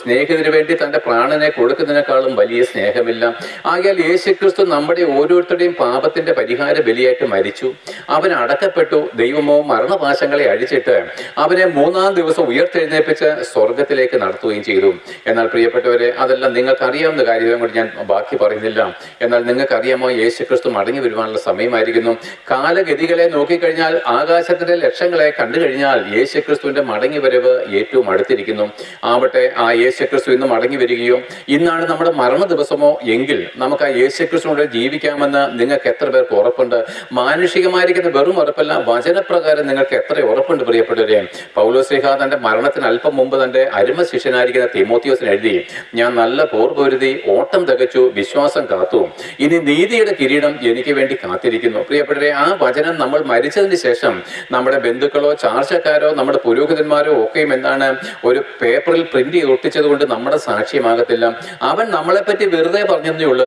സ്നേഹിതന് വേണ്ടി തൻ്റെ പ്രാണനെ കൊടുക്കുന്നതിനേക്കാളും വലിയ സ്നേഹമില്ല. ആകയാൽ യേശുക്രിസ്തു നമ്മുടെ ഓരോരുത്തരുടെയും പാപത്തിന്റെ പരിഹാര ബലിയായിട്ട് മരിച്ചു. അവൻ അടക്കപ്പെട്ടു. ദൈവമോ മരണപാശങ്ങളെ അഴിച്ചിട്ട് അവനെ 3-ാം ദിവസം ഉയർത്തെഴുന്നേൽപ്പിച്ച് സ്വർഗത്തിലേക്ക് നടത്തുകയും ചെയ്തു. എന്നാൽ പ്രിയപ്പെട്ടവരെ, അതെല്ലാം നിങ്ങൾക്ക് അറിയാവുന്ന കാര്യം കൊണ്ട് ഞാൻ ബാക്കി പറയുന്നില്ല. എന്നാൽ നിങ്ങൾക്ക് അറിയാമോ, യേശുക്രിസ്തു മടങ്ങി വരുവാനുള്ള സമയമായിരിക്കുന്നു. കാലഗതികളെ നോക്കിക്കഴിഞ്ഞാൽ, ആകാശത്തിന്റെ ലക്ഷങ്ങളെ കണ്ടു കഴിഞ്ഞാൽ യേശുക്രിസ്തുവിന്റെ മടങ്ങി വരവ് ഏറ്റവും അടുത്തിരിക്കുന്നു. ആവട്ടെ, ആ യേശുക്രിസ്തു ഇന്ന് മടങ്ങി വരികയോ ഇന്നാണ് നമ്മുടെ മരണ ദിവസമോ എങ്കിൽ നമുക്ക് ആ യേശുക്രിസ്തുവിനോട് ജീവിക്കാമെന്ന് നിങ്ങൾക്ക് എത്ര പേർക്ക് ഉറപ്പുണ്ട്? മാനുഷികമായിരിക്കുന്ന വെറും ഉറപ്പല്ല, വചനപ്രകാരം നിങ്ങൾക്ക് എത്ര ഉറപ്പുണ്ട് പ്രിയപ്പെട്ടവരെ? പൗലോസ്ലീഹ തന്റെ മരണത്തിന് അല്പം മുമ്പ് തന്റെ അരുമ ശിഷ്യനായിരിക്കുന്ന തീമോത്തിയോസിന് എഴുതി, ഞാൻ നല്ല പോർ പൊരുതി, ഓട്ടം തികച്ചു, വിശ്വാസം കാത്തു, ഇനി നീതിയുടെ കിരീടം എനിക്ക് വേണ്ടി കാത്തിരിക്കുന്നു. പ്രിയപ്പെട്ടവരെ, ആ വചനം നമ്മൾ മരിച്ചതിന് ശേഷം നമ്മുടെ ബന്ധുക്കളോ ചാർച്ചക്കാരോ നമ്മുടെ പുരോഹിതന്മാരോ ഒക്കെയും എന്താണ് ഒരു പേപ്പറിൽ പ്രിന്റ് ചെയ്ത് ഒട്ടിച്ചത് കൊണ്ട് നമ്മുടെ സാക്ഷ്യമാകത്തില്ല. അവൻ നമ്മളെപ്പറ്റി വെറുതെ പറഞ്ഞതേ ഉള്ളൂ.